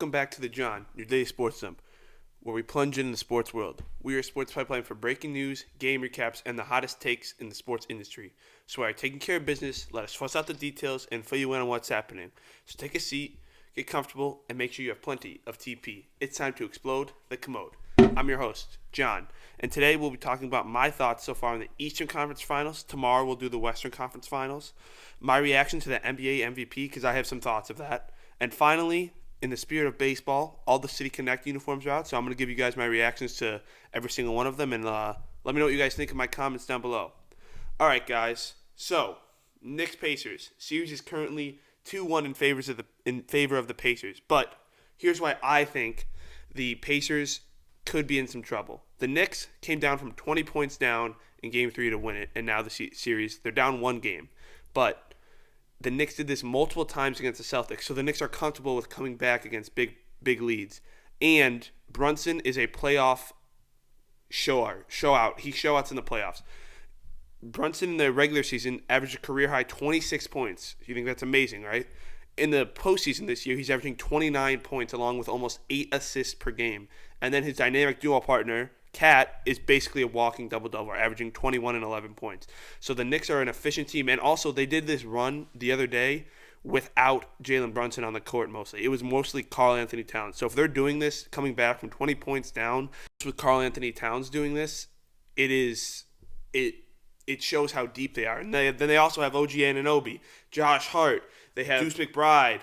Welcome back to the John, your daily sports dump, where we plunge into the sports world. We are a sports pipeline for breaking news, game recaps, and the hottest takes in the sports industry. So while taking care of business, let us fuss out the details and fill you in on what's happening. So take a seat, get comfortable, and make sure you have plenty of TP. It's time to explode the commode. I'm your host, John, and today we'll be talking about my thoughts so far in the Eastern Conference Finals. Tomorrow we'll do the Western Conference Finals. My reaction to the NBA MVP, because I have some thoughts of that. And finally, in the spirit of baseball, all the City Connect uniforms are out, so I'm going to give you guys my reactions to every single one of them, and let me know what you guys think in my comments down below. All right, guys. So, Knicks Pacers series is currently 2-1 in favor of the Pacers, but here's why I think the Pacers could be in some trouble. The Knicks came down from 20 points down in Game 3 to win it, and now the series, they're down one game. But the Knicks did this multiple times against the Celtics, so the Knicks are comfortable with coming back against big leads. And Brunson is a playoff showout. He showouts in the playoffs. Brunson in the regular season averaged a career-high 26 points. You think that's amazing, right? In the postseason this year, he's averaging 29 points along with almost 8 assists per game. And then his dynamic duo partner, Cat, is basically a walking double-double, averaging 21 and 11 points. So the Knicks are an efficient team. And also, they did this run the other day without Jalen Brunson on the court mostly. It was mostly Karl-Anthony Towns. So if they're doing this, coming back from 20 points down, with Karl-Anthony Towns doing this, it shows how deep they are. And then they also have OG Anunoby, Josh Hart. They have Deuce McBride.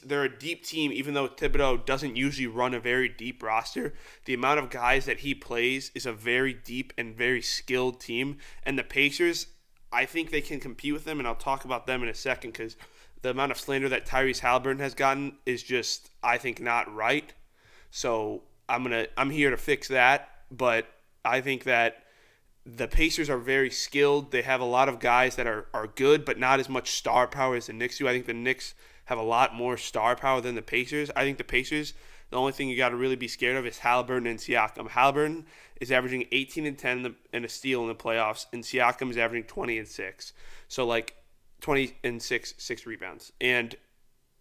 They're a deep team, even though Thibodeau doesn't usually run a very deep roster. The amount of guys that he plays is a very deep and very skilled team. And the Pacers, I think they can compete with them, and I'll talk about them in a second because the amount of slander that Tyrese Halliburton has gotten is just, I think, not right. So I'm here to fix that, but I think that the Pacers are very skilled. They have a lot of guys that are good, but not as much star power as the Knicks do. I think the Knicks have a lot more star power than the Pacers. I think the Pacers, the only thing you got to really be scared of is Halliburton and Siakam. Halliburton is averaging 18 and 10 and a steal in the playoffs, and Siakam is averaging 20 and 6. So 20 and 6 rebounds. And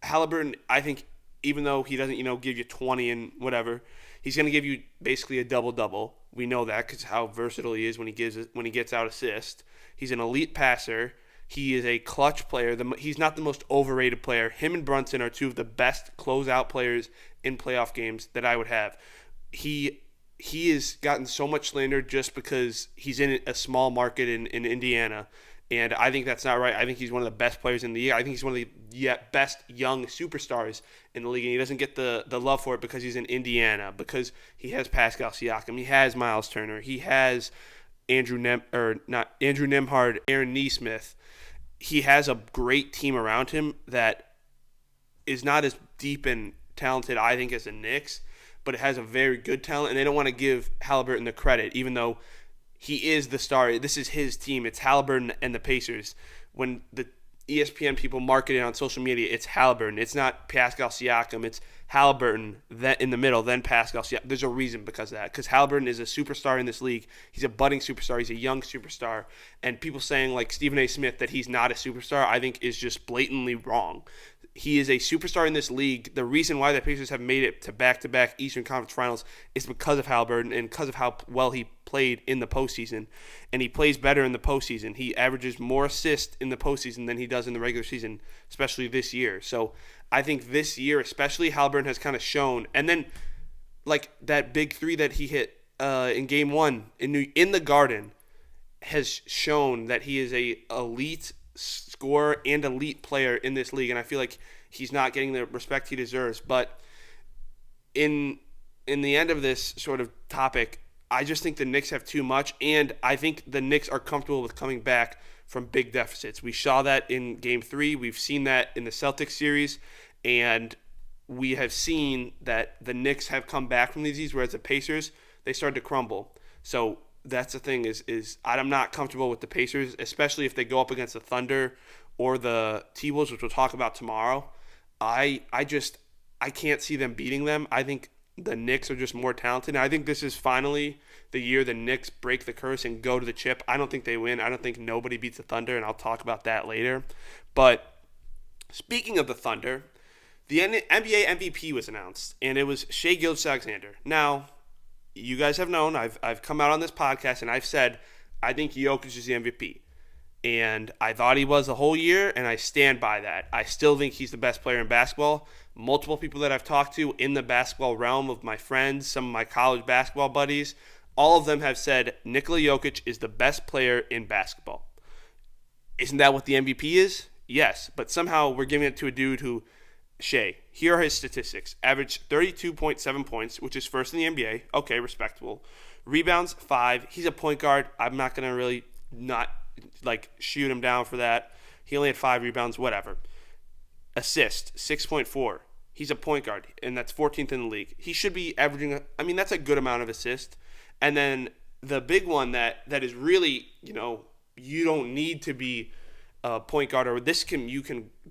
Halliburton, I think, even though he doesn't, give you 20 and whatever, he's going to give you basically a double-double. We know that because how versatile he is when he gets out assist. He's an elite passer. He is a clutch player. He's not the most overrated player. Him and Brunson are two of the best closeout players in playoff games that I would have. He has gotten so much slander just because he's in a small market in Indiana. And I think that's not right. I think he's one of the best players in the league. I think he's one of the best young superstars in the league. And he doesn't get the love for it because he's in Indiana, because he has Pascal Siakam. He has Miles Turner. He has Andrew Nembhard, Aaron Nesmith. He has a great team around him that is not as deep and talented, I think, as the Knicks, but it has a very good talent. And they don't want to give Halliburton the credit, even though he is the star. This is his team. It's Halliburton and the Pacers. When the ESPN people market it on social media, it's Halliburton. It's not Pascal Siakam. It's Halliburton in the middle, then Pascal Siakam. There's a reason because of that. Because Halliburton is a superstar in this league. He's a budding superstar. He's a young superstar. And people saying like Stephen A. Smith that he's not a superstar, I think is just blatantly wrong. He is a superstar in this league. The reason why the Pacers have made it to back-to-back Eastern Conference Finals is because of Halliburton and because of how well he played in the postseason. And he plays better in the postseason. He averages more assists in the postseason than he does in the regular season, especially this year. So I think this year, especially, Halliburton has kind of shown. And then, that big three that he hit in Game 1 in the Garden has shown that he is a elite scorer and elite player in this league, and I feel like he's not getting the respect he deserves. But in the end of this sort of topic, I just think the Knicks have too much, and I think the Knicks are comfortable with coming back from big deficits. We saw that in Game 3. We've seen that in the Celtics series, and we have seen that the Knicks have come back from these, whereas the Pacers, they started to crumble. So that's the thing is I'm not comfortable with the Pacers, especially if they go up against the Thunder or the T-Wolves, which we'll talk about tomorrow. I can't see them beating them. I think the Knicks are just more talented. And I think this is finally the year the Knicks break the curse and go to the chip. I don't think they win. I don't think nobody beats the Thunder, and I'll talk about that later. But speaking of the Thunder, The NBA MVP was announced, and it was Shai Gilgeous-Alexander. Now, you guys have known, I've come out on this podcast, and I've said I think Jokic is the MVP. And I thought he was the whole year, and I stand by that. I still think he's the best player in basketball. Multiple people that I've talked to in the basketball realm of my friends, some of my college basketball buddies, all of them have said Nikola Jokic is the best player in basketball. Isn't that what the MVP is? Yes, but somehow we're giving it to a dude who, Shai, here are his statistics. Averaged 32.7 points, which is first in the NBA. Okay, respectable. Rebounds, 5. He's a point guard. I'm not going to really not shoot him down for that. He only had 5 rebounds, whatever. Assist, 6.4. He's a point guard, and that's 14th in the league. He should be averaging, that's a good amount of assist. And then the big one that is really, you don't need to be a point guard, or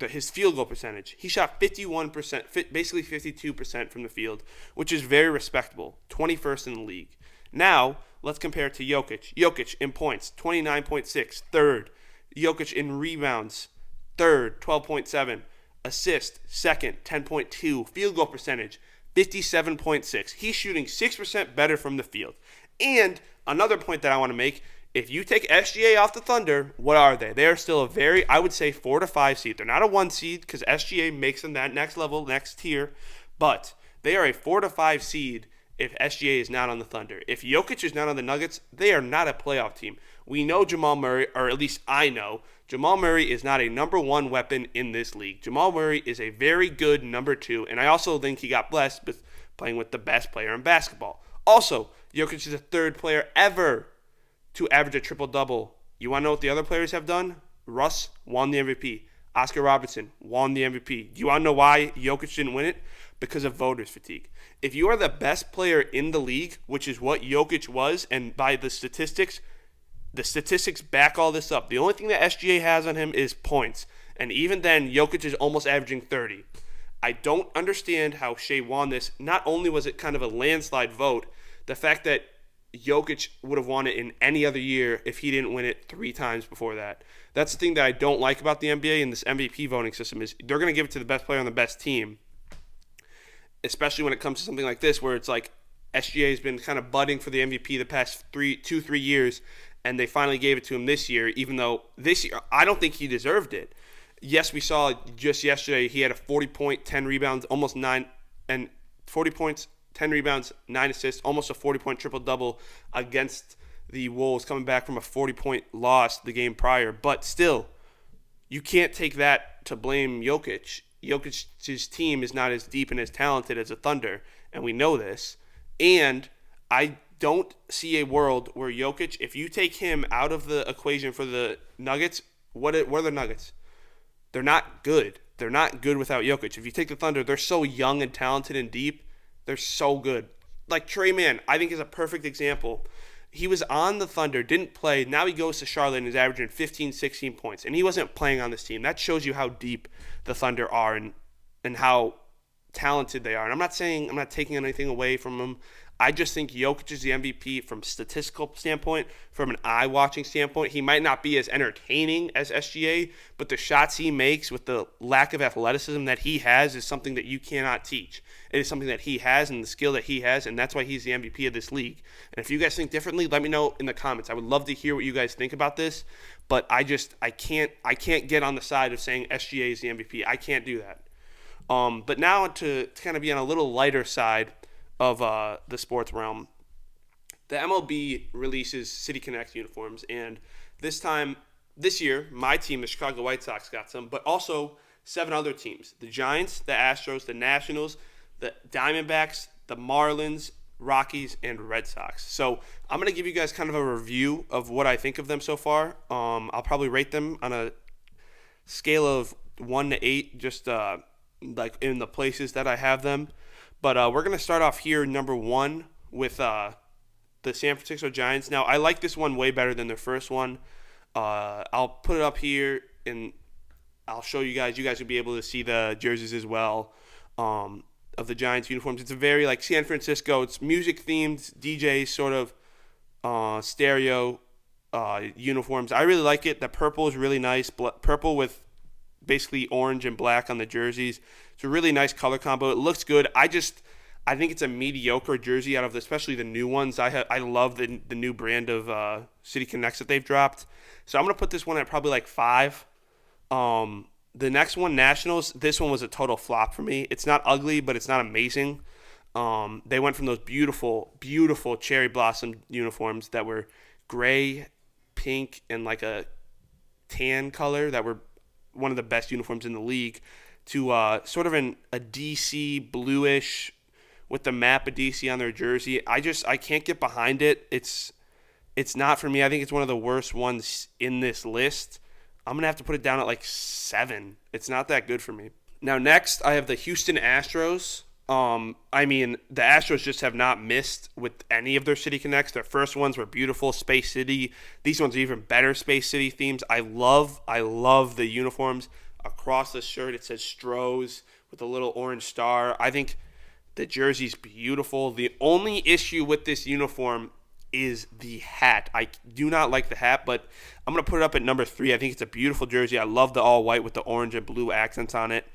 his field goal percentage. He shot 51%, basically 52% from the field, which is very respectable, 21st in the league. Now, let's compare it to Jokic. Jokic in points, 29.6, third. Jokic in rebounds, third, 12.7. Assist, second, 10.2. Field goal percentage, 57.6. He's shooting 6% better from the field. And another point that I want to make, if you take SGA off the Thunder, what are they? They are still a very, I would say, 4 to 5 seed. They're not a 1 seed because SGA makes them that next level, next tier. But they are a 4 to 5 seed if SGA is not on the Thunder. If Jokic is not on the Nuggets, they are not a playoff team. We know Jamal Murray, or at least I know, Jamal Murray is not a number 1 weapon in this league. Jamal Murray is a very good number 2, and I also think he got blessed with playing with the best player in basketball. Also, Jokic is the 3rd player ever to average a triple-double. You want to know what the other players have done? Russ won the MVP. Oscar Robertson won the MVP. Do you want to know why Jokic didn't win it? Because of voters' fatigue. If you are the best player in the league, which is what Jokic was, and by the statistics back all this up. The only thing that SGA has on him is points. And even then, Jokic is almost averaging 30. I don't understand how Shai won this. Not only was it kind of a landslide vote, the fact that Jokic would have won it in any other year if he didn't win it 3 times before that. That's the thing that I don't like about the NBA and this MVP voting system is they're going to give it to the best player on the best team, especially when it comes to something like this where it's like SGA has been kind of budding for the MVP the past 3 years, and they finally gave it to him this year, even though this year I don't think he deserved it. Yes, we saw just yesterday he had a 40-point, 10 rebounds, almost 9, and 40 points, 10 rebounds, 9 assists, almost a 40-point triple-double against the Wolves coming back from a 40-point loss the game prior. But still, you can't take that to blame Jokic. Jokic's team is not as deep and as talented as the Thunder, and we know this. And I don't see a world where Jokic, if you take him out of the equation for the Nuggets, what are the Nuggets? They're not good. They're not good without Jokic. If you take the Thunder, they're so young and talented and deep. They're so good. Like Trey Mann, I think is a perfect example. He was on the Thunder, didn't play. Now he goes to Charlotte and is averaging 15, 16 points. And he wasn't playing on this team. That shows you how deep the Thunder are and how talented they are. And I'm not taking anything away from them. I just think Jokic is the MVP from statistical standpoint, from an eye-watching standpoint. He might not be as entertaining as SGA, but the shots he makes with the lack of athleticism that he has is something that you cannot teach. It is something that he has and the skill that he has, and that's why he's the MVP of this league. And if you guys think differently, let me know in the comments. I would love to hear what you guys think about this, but I can't get on the side of saying SGA is the MVP. I can't do that. But now to kind of be on a little lighter side of the sports realm, the MLB releases City Connects uniforms, and this year, my team, the Chicago White Sox, got some, but also 7 other teams: the Giants, the Astros, the Nationals, the Diamondbacks, the Marlins, Rockies, and Red Sox. So I'm going to give you guys kind of a review of what I think of them so far. I'll probably rate them on a scale of 1 to 8, just like in the places that I have them. But we're going to start off here, number 1, with the San Francisco Giants. Now, I like this one way better than the first one. I'll put it up here, and I'll show you guys. You guys will be able to see the jerseys as well of the Giants uniforms. It's a very, like, San Francisco. It's music-themed, DJ sort of stereo uniforms. I really like it. The purple is really nice. Purple with basically orange and black on the jerseys. It's a really nice color combo. It looks good. I think it's a mediocre jersey out of especially the new ones. I love the new brand of City Connects that they've dropped. So I'm gonna put this one at probably like 5. The next one, Nationals, this one was a total flop for me. It's not ugly, but it's not amazing. They went from those beautiful, beautiful cherry blossom uniforms that were gray, pink, and like a tan color that were one of the best uniforms in the league to sort of a DC bluish with the map of DC on their jersey. I can't get behind it. It's not for me. I think it's one of the worst ones in this list. I'm going to have to put it down at like 7. It's not that good for me. Now, next, I have the Houston Astros. The Astros just have not missed with any of their City Connects. Their first ones were beautiful, Space City. These ones are even better, Space City themes. I love the uniforms. Across the shirt, it says Stros with a little orange star. I think the jersey's beautiful. The only issue with this uniform is the hat. I do not like the hat, but I'm going to put it up at number 3. I think it's a beautiful jersey. I love the all white with the orange and blue accents on it.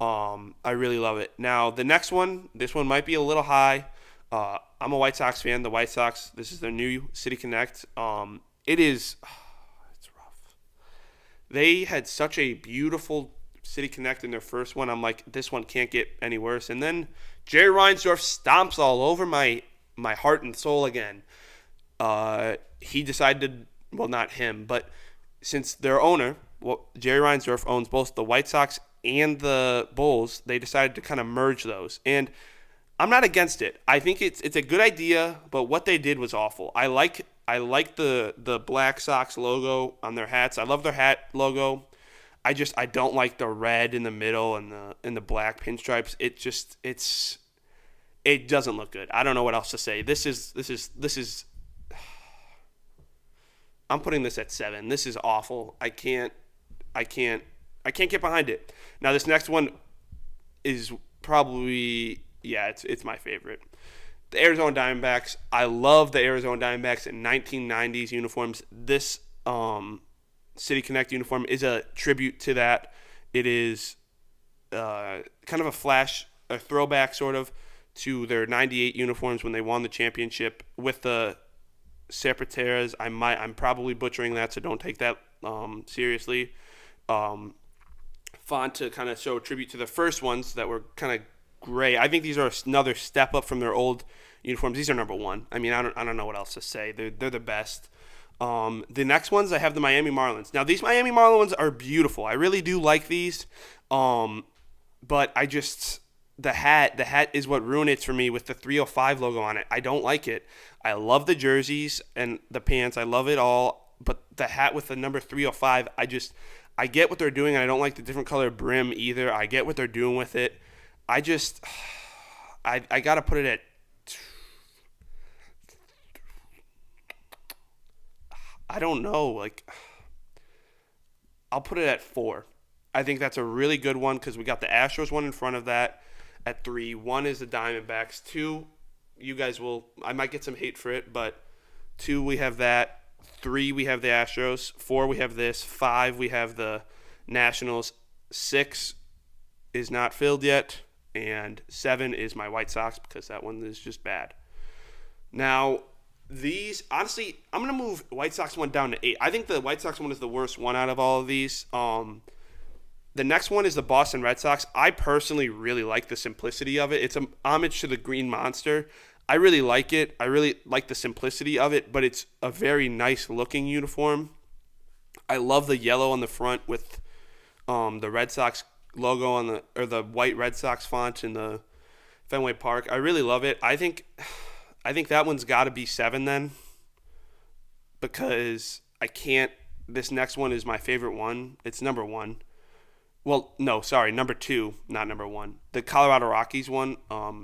I really love it. Now, the next one, this one might be a little high. I'm a White Sox fan. The White Sox, this is their new City Connect. It's rough. They had such a beautiful City Connect in their first one. I'm like, this one can't get any worse. And then Jerry Reinsdorf stomps all over my heart and soul again. He decided, well, not him, but since their owner, Jerry Reinsdorf owns both the White Sox and the Bulls, they decided to kind of merge those. And I'm not against it. I think it's a good idea, but what they did was awful. I like the Black Sox logo on their hats. I love their hat logo. I don't like the red in the middle and the black pinstripes. It doesn't look good. I don't know what else to say. This is I'm putting this at 7. This is awful. I can't get behind it. Now this next one is probably it's my favorite. The Arizona Diamondbacks. I love the Arizona Diamondbacks in 1990s uniforms. This City Connect uniform is a tribute to that. It is kind of a throwback sort of to their 98 uniforms when they won the championship with the Serpenteras. I'm probably butchering that, so don't take that seriously. Font to kind of show a tribute to the first ones that were kind of gray. I think these are another step up from their old uniforms. These are number 1. I don't know what else to say. They're the best. The next ones, I have the Miami Marlins. Now, these Miami Marlins are beautiful. I really do like these. But the hat is what ruined it for me with the 305 logo on it. I don't like it. I love the jerseys and the pants. I love it all. But the hat with the number 305, I get what they're doing, and I don't like the different color brim either. I get what they're doing with it. I got to put it at... I don't know. I'll put it at 4. I think that's a really good one because we got the Astros one in front of that at 3. 1 is the Diamondbacks. 2, I might get some hate for it, but 2, we have that. 3, we have the Astros. 4, we have this. 5, we have the Nationals. 6 is not filled yet. And 7 is my White Sox because that one is just bad. Now, these, honestly, I'm going to move White Sox one down to 8. I think the White Sox one is the worst one out of all of these. The next one is the Boston Red Sox. I personally really like the simplicity of it. It's an homage to the Green Monster. I really like it. I really like the simplicity of it, but it's a very nice looking uniform. I love the yellow on the front with the Red Sox logo on the white Red Sox font in the Fenway Park. I really love it. I think that one's got to be 7 then, because this next one is my favorite one. It's number 1. Well, no, sorry, number 2, not number 1. The Colorado Rockies one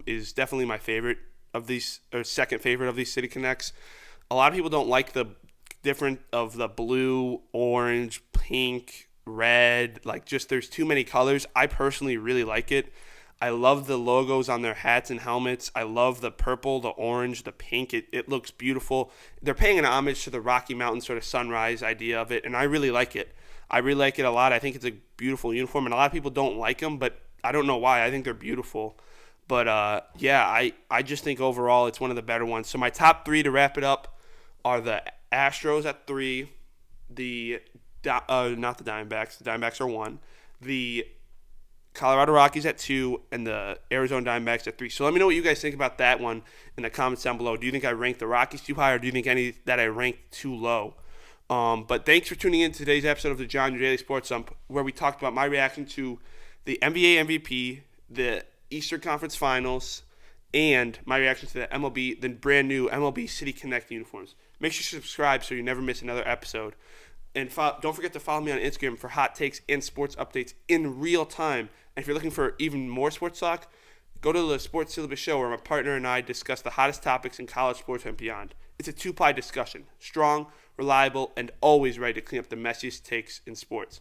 is definitely my favorite of these, or second favorite of these City Connects. A lot of people don't like the different of the blue, orange, pink, red. There's too many colors. I personally really like it. I love the logos on their hats and helmets. I love the purple, the orange, the pink. It looks beautiful. They're paying an homage to the Rocky Mountain sort of sunrise idea of it, and I really like it. I really like it a lot. I think it's a beautiful uniform, and a lot of people don't like them, but I don't know why. I think they're beautiful. But, yeah, I just think overall it's one of the better ones. So my top 3 to wrap it up are the Astros at 3, not the Diamondbacks. The Diamondbacks are 1. The Colorado Rockies at 2, and the Arizona Diamondbacks at 3. So let me know what you guys think about that one in the comments down below. Do you think I ranked the Rockies too high, or do you think any that I ranked too low? But thanks for tuning in to today's episode of the John, your daily sports dump, where we talked about my reaction to the NBA MVP, the Eastern Conference Finals, and my reaction to the brand new MLB City Connect uniforms. Make sure you subscribe so you never miss another episode. And don't forget to follow me on Instagram for hot takes and sports updates in real time. And if you're looking for even more sports talk, go to the Sports Syllabus Show where my partner and I discuss the hottest topics in college sports and beyond. It's a two-ply discussion, strong, reliable, and always ready to clean up the messiest takes in sports.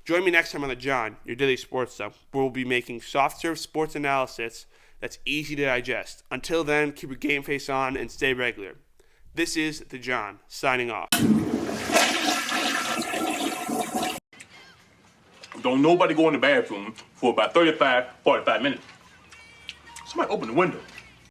Join me next time on the John, your daily sports stuff, where we'll be making soft-serve sports analysis that's easy to digest. Until then, keep your game face on and stay regular. This is the John, signing off. Don't nobody go in the bathroom for about 35, 45 minutes. Somebody open the window.